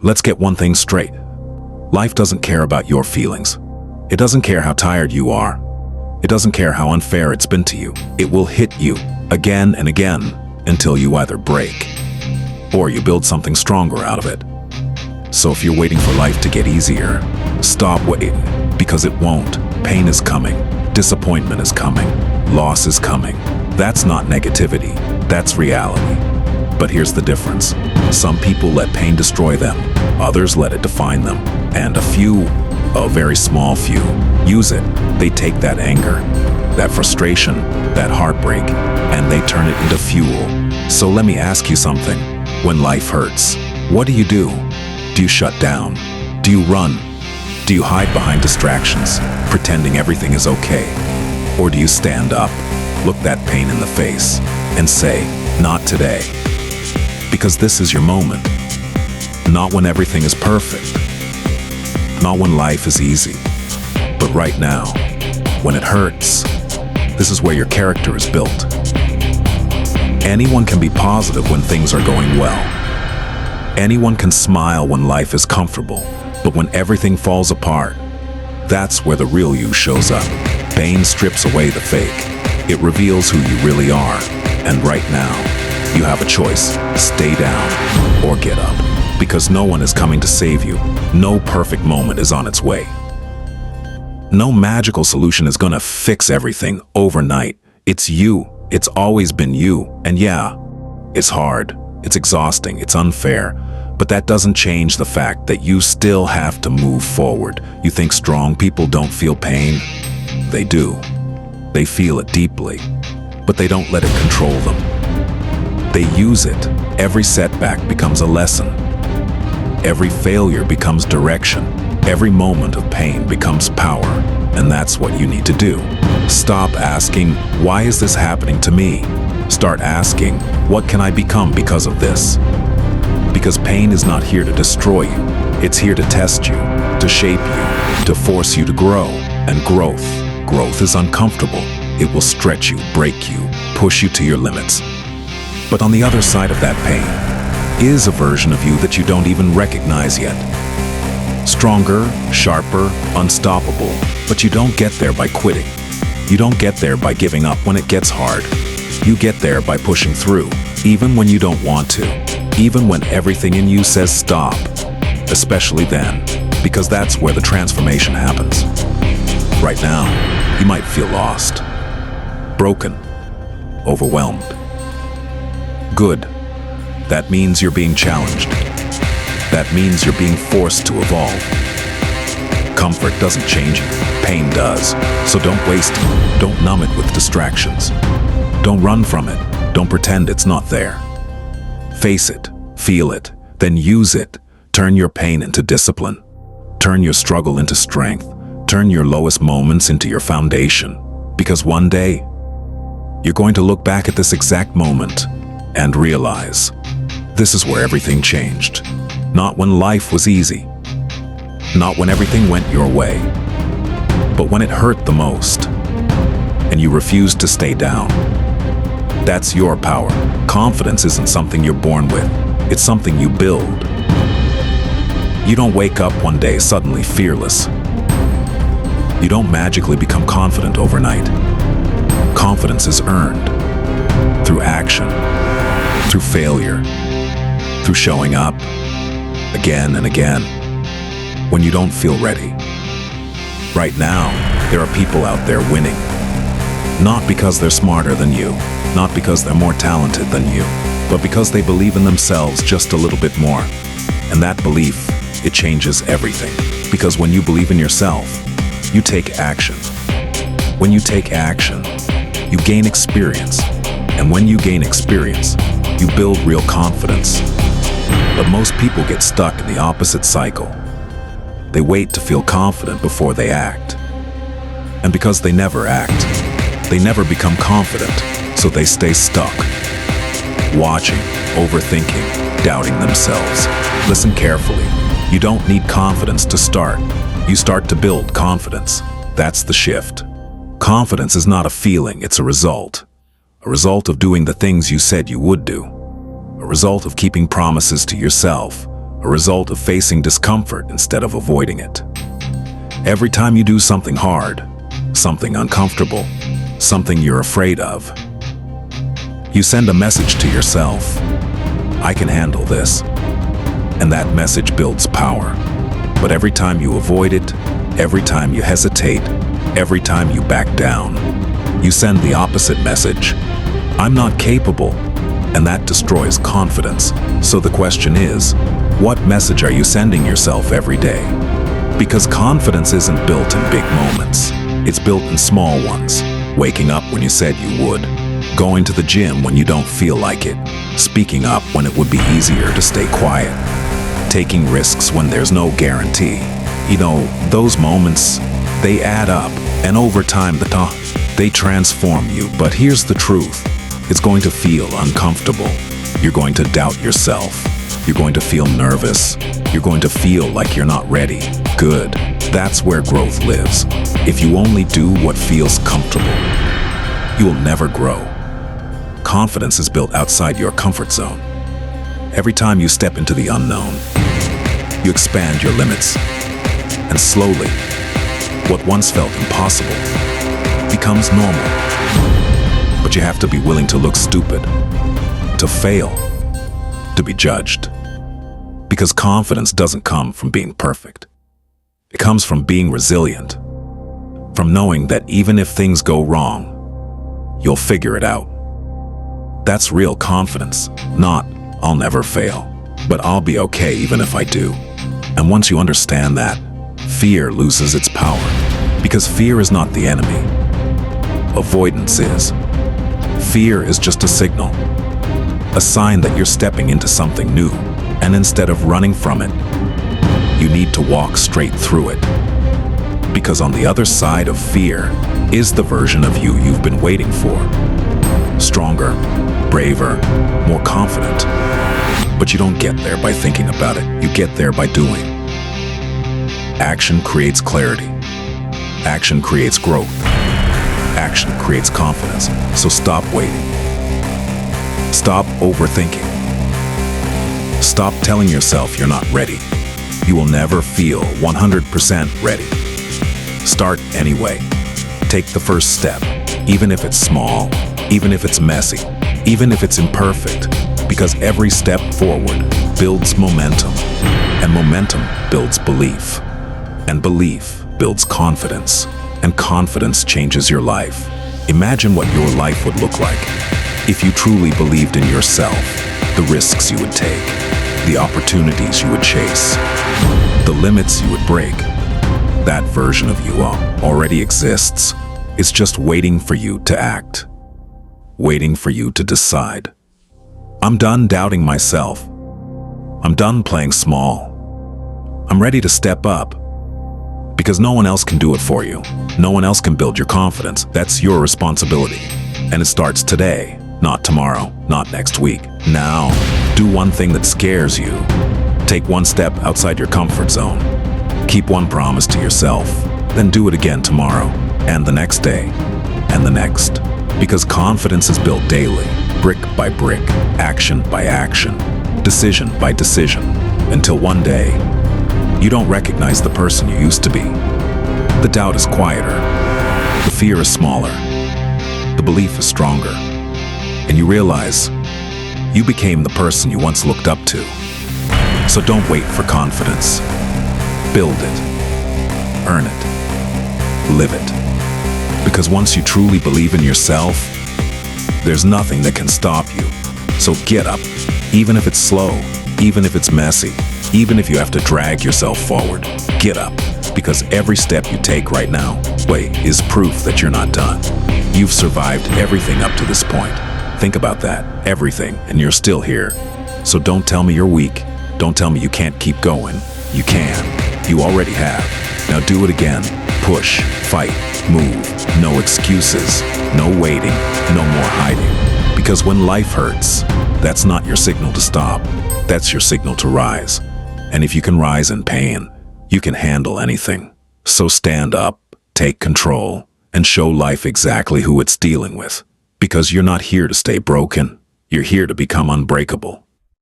Let's get one thing straight. Life doesn't care about your feelings. It doesn't care how tired you are. It doesn't care how unfair it's been to you. It will hit you again and again until you either break or you build something stronger out of it. So if you're waiting for life to get easier, stop waiting, because it won't. Pain is coming. Disappointment is coming. Loss is coming. That's not negativity. That's reality. But here's the difference. Some people let pain destroy them. Others let it define them. And a few, a very small few, use it. They take that anger, that frustration, that heartbreak, and they turn it into fuel. So let me ask you something. When life hurts, what do? Do you shut down? Do you run? Do you hide behind distractions, pretending everything is okay? Or do you stand up, look that pain in the face, and say, not today? Because this is your moment. Not when everything is perfect. Not when life is easy. But right now, when it hurts, this is where your character is built. Anyone can be positive when things are going well. Anyone can smile when life is comfortable. But when everything falls apart, that's where the real you shows up. Pain strips away the fake. It reveals who you really are. And right now, you have a choice. Stay down or get up. Because no one is coming to save you. No perfect moment is on its way. No magical solution is gonna fix everything overnight. It's you. It's always been you. And yeah, it's hard. It's exhausting. It's unfair. But that doesn't change the fact that you still have to move forward. You think strong people don't feel pain? They do. They feel it deeply. But they don't let it control them. They use it. Every setback becomes a lesson. Every failure becomes direction. Every moment of pain becomes power. And that's what you need to do. Stop asking, why is this happening to me? Start asking, what can I become because of this? Because pain is not here to destroy you. It's here to test you, to shape you, to force you to grow. And growth is uncomfortable. It will stretch you, break you, push you to your limits. But on the other side of that pain is a version of you that you don't even recognize yet. Stronger, sharper, unstoppable. But you don't get there by quitting. You don't get there by giving up when it gets hard. You get there by pushing through, even when you don't want to, even when everything in you says stop, especially then, because that's where the transformation happens. Right now, you might feel lost, broken, overwhelmed. Good. That means you're being challenged. That means you're being forced to evolve. Comfort doesn't change you, pain does. So don't waste it. Don't numb it with distractions. Don't run from it. Don't pretend it's not there. Face it, feel it, then use it. Turn your pain into discipline. Turn your struggle into strength. Turn your lowest moments into your foundation. Because one day, you're going to look back at this exact moment and realize this is where everything changed. Not when life was easy. Not when everything went your way. But when it hurt the most and you refused to stay down. That's your power. Confidence isn't something you're born with. It's something you build. You don't wake up one day suddenly fearless. You don't magically become confident overnight. Confidence is earned through action, through failure, through showing up again and again when you don't feel ready. Right now, there are people out there winning. Not because they're smarter than you, not because they're more talented than you, but because they believe in themselves just a little bit more. And that belief, it changes everything. Because when you believe in yourself, you take action. When you take action, you gain experience. And when you gain experience, you build real confidence. But most people get stuck in the opposite cycle. They wait to feel confident before they act. And because they never act, they never become confident, so they stay stuck. Watching, overthinking, doubting themselves. Listen carefully. You don't need confidence to start. You start to build confidence. That's the shift. Confidence is not a feeling, it's a result. A result of doing the things you said you would do. A result of keeping promises to yourself. a result of facing discomfort instead of avoiding it. Every time you do something hard, something uncomfortable, something you're afraid of, you send a message to yourself. I can handle this. And that message builds power. But every time you avoid it, every time you hesitate, every time you back down, you send the opposite message. I'm not capable. And that destroys confidence. So the question is, what message are you sending yourself every day? Because confidence isn't built in big moments. It's built in small ones. Waking up when you said you would. Going to the gym when you don't feel like it. Speaking up when it would be easier to stay quiet. Taking risks when there's no guarantee. You know, those moments, they add up. And over time, they transform you. But here's the truth. It's going to feel uncomfortable. You're going to doubt yourself. You're going to feel nervous. You're going to feel like you're not ready. Good. That's where growth lives. If you only do what feels comfortable, you will never grow. Confidence is built outside your comfort zone. Every time you step into the unknown, you expand your limits. And slowly, what once felt impossible becomes normal. But you have to be willing to look stupid, to fail, to be judged. Because confidence doesn't come from being perfect. It comes from being resilient, from knowing that even if things go wrong, you'll figure it out. That's real confidence, not I'll never fail, but I'll be okay even if I do. And once you understand that, fear loses its power, because fear is not the enemy. Avoidance is. Fear is just a signal, a sign that you're stepping into something new, and instead of running from it, you need to walk straight through it. Because on the other side of fear is the version of you you've been waiting for. Stronger, braver, more confident. But you don't get there by thinking about it. You get there by doing. Action creates clarity. Action creates growth. Action creates confidence. So stop waiting. Stop overthinking. Stop telling yourself you're not ready. You will never feel 100% ready. Start anyway. Take the first step, even if it's small, even if it's messy, even if it's imperfect, because every step forward builds momentum, and momentum builds belief, and belief builds confidence, and confidence changes your life. Imagine what your life would look like if you truly believed in yourself, the risks you would take, the opportunities you would chase, the limits you would break. That version of you already exists. It's just waiting for you to act, waiting for you to decide. I'm done doubting myself. I'm done playing small. I'm ready to step up. Because no one else can do it for you. No one else can build your confidence. That's your responsibility. And it starts today, not tomorrow, not next week. Now, do one thing that scares you. Take one step outside your comfort zone. Keep one promise to yourself. Then do it again tomorrow, and the next day, and the next. Because confidence is built daily, brick by brick, action by action, decision by decision, until one day, you don't recognize the person you used to be. The doubt is quieter, the fear is smaller, the belief is stronger, and you realize you became the person you once looked up to. So don't wait for confidence. Build it, earn it, live it. Because once you truly believe in yourself, there's nothing that can stop you. So get up, even if it's slow, even if it's messy, even if you have to drag yourself forward. Get up, because every step you take right now, is proof that you're not done. You've survived everything up to this point. Think about that, everything, and you're still here. So don't tell me you're weak. Don't tell me you can't keep going. You can. You already have. Now do it again. Push, fight, move. No excuses, no waiting, no more hiding. Because when life hurts, that's not your signal to stop. That's your signal to rise. And if you can rise in pain, you can handle anything. So stand up, take control, and show life exactly who it's dealing with. Because you're not here to stay broken. You're here to become unbreakable.